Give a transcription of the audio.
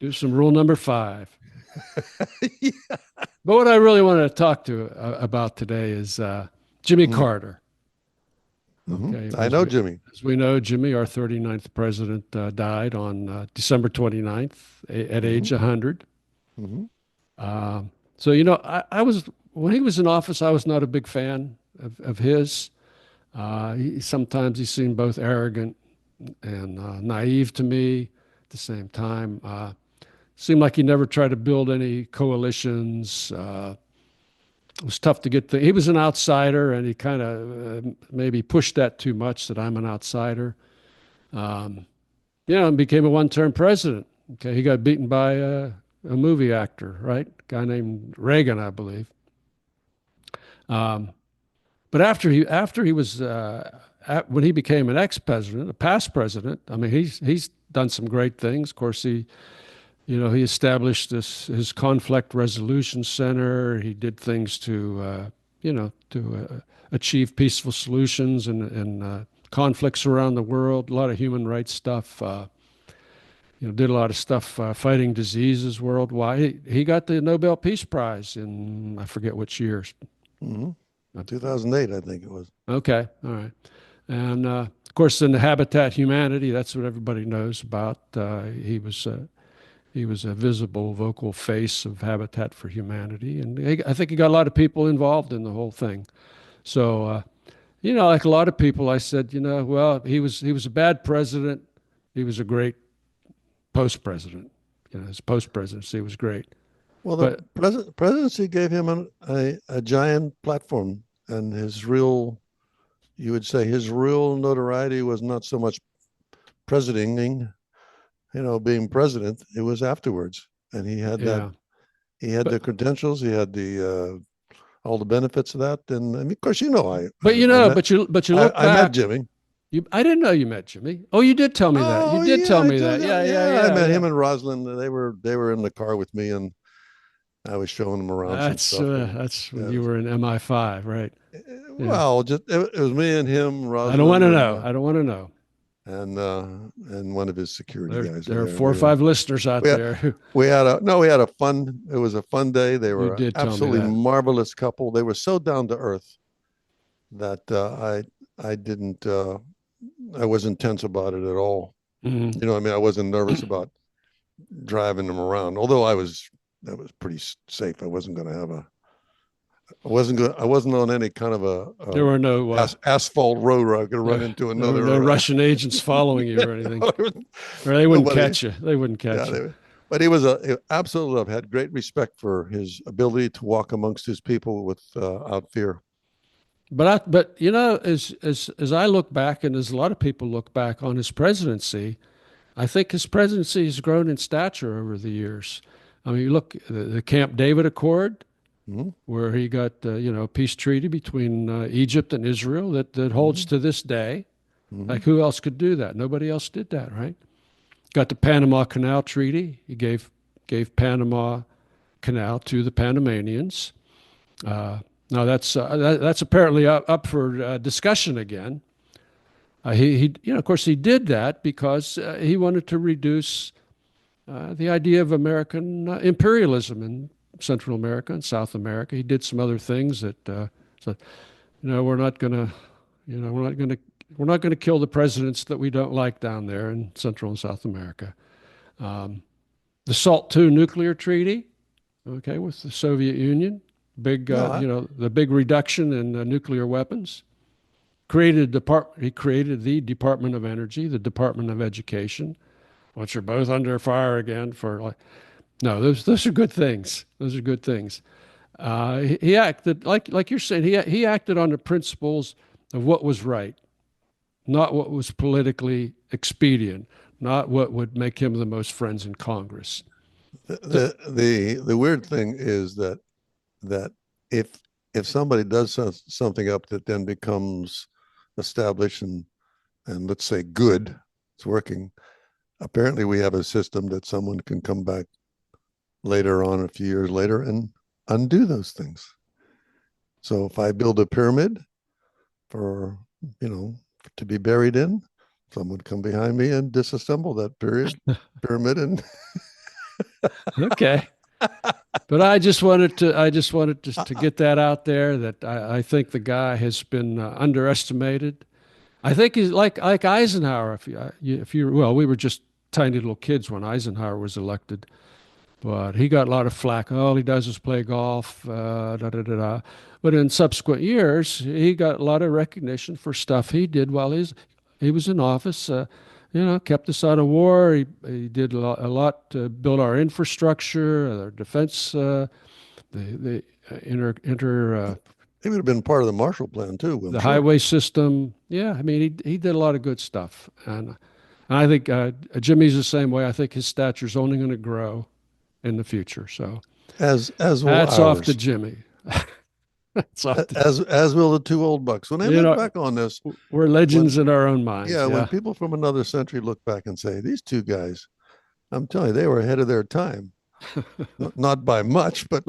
Do some rule number 5. Yeah. But what I really wanted to talk to about today is Jimmy Mm. Carter. Okay, I know Jimmy. as we know, Jimmy, our 39th president, died on December 29th at age hmm 100. hmm So, I was, when he was in office, I was not a big fan of his. Sometimes he seemed both arrogant and naive to me at the same time. Seemed like he never tried to build any coalitions. It was tough to get he was an outsider, and he kind of maybe pushed that too much, that I'm an outsider. Um, and became a one-term president. Okay, he got beaten by a movie actor, right? A guy named Reagan, I believe. Um, but after he was when he became an ex-president, a past president, I mean, he's done some great things. Of course, he established his conflict resolution center. He did things to achieve peaceful solutions and conflicts around the world. A lot of human rights stuff. Did a lot of stuff fighting diseases worldwide. He got the Nobel Peace Prize in, I forget which year. hmm 2008, I think it was. Okay, all right. And of course, in the Habitat Humanity, that's what everybody knows about. He was a visible, vocal face of Habitat for Humanity, and I think he got a lot of people involved in the whole thing. So, like a lot of people, I said, well, he was a bad president. He was a great post-president. His post-presidency was great. Well, the But presidency gave him a giant platform, and you would say his real notoriety was not so much presidenting, being president. It was afterwards, and yeah, he had but the credentials, he had the all the benefits of that, and I mean, of course, but you look I met back. Jimmy. I didn't know you met Jimmy. Oh, you did tell me that. You Oh did yeah, tell I me told that. you. Yeah, yeah, Yeah, I yeah, met yeah. him and Rosalind. They were in the car with me, and I was showing them around some That's stuff. uh, And that's when yeah, you were in MI5, right? Yeah. well, just it was me and him, I don't want Rosalind, to know. I don't want to know. and one of his security There, guys were there are there. And four or five listeners out we had there who we had a no, we had a fun. It was a fun day. They you were an did tell me absolutely that. marvelous couple. They were so down to earth that I didn't I wasn't tense about it at all. Mhm. I mean, I wasn't nervous about driving them around. Although that was pretty safe. I wasn't on any kind of There were no asphalt road where I could run there, into there were no another. Russian agents following you or anything, or they wouldn't Nobody. catch you. They wouldn't Yeah, catch you. but he was a absolutely had great respect for his ability to walk amongst his people without fear. But as I look back, and as a lot of people look back on his presidency, I think his presidency has grown in stature over the years. I mean, you look the Camp David Accord, Mm-hmm. where he got a peace treaty between Egypt and Israel that holds Mm-hmm. to this day. Mm-hmm. Like, who else could do that? Nobody else did that, right? Got the Panama Canal Treaty. He gave Panama Canal to the Panamanians. Now that's apparently up for discussion again. Of course, he did that because he wanted to reduce the idea of American imperialism in Central America and South America. He did some other things that said, we're not going to, we're not going to kill the presidents that we don't like down there in Central and South America. Um, the SALT II nuclear treaty, okay, with the Soviet Union, No, I, the big reduction in nuclear weapons. He created the Department of Energy, the Department of Education, which are both under fire again for like. No, those are good things. Those are good things. He acted like you're saying. He acted on the principles of what was right, not what was politically expedient, not what would make him the most friends in Congress. So, the weird thing is that if if somebody does something up that then becomes established and let's say good, it's working. Apparently, we have a system that someone can come back later on, a few years later, and undo those things. So if I build a pyramid for you know to be buried in, someone would come behind me and disassemble that pyramid and Okay. But I just wanted to get that out there that I think the guy has been underestimated. I think he's like Eisenhower. If you well, we were just tiny little kids when Eisenhower was elected, but he got a lot of flack. All he does is play golf, da da da da. But in subsequent years, he got a lot of recognition for stuff he did while he was in office. Kept us out of war. He did a lot to build our infrastructure, our defense, the He would have been part of the Marshall Plan too, I'm the sure. highway system. Yeah, I mean, he did a lot of good stuff, and I think Jimmy's the same way. I think his stature's only going to grow in the future. So As will hats off to ours. Jimmy. Hats off to, As will the two old bucks. When I you look know, back on this, we're when legends in our own minds. yeah, when Yeah. people from another century look back and say, these two guys, I'm telling you, they were ahead of their time. Not by much, but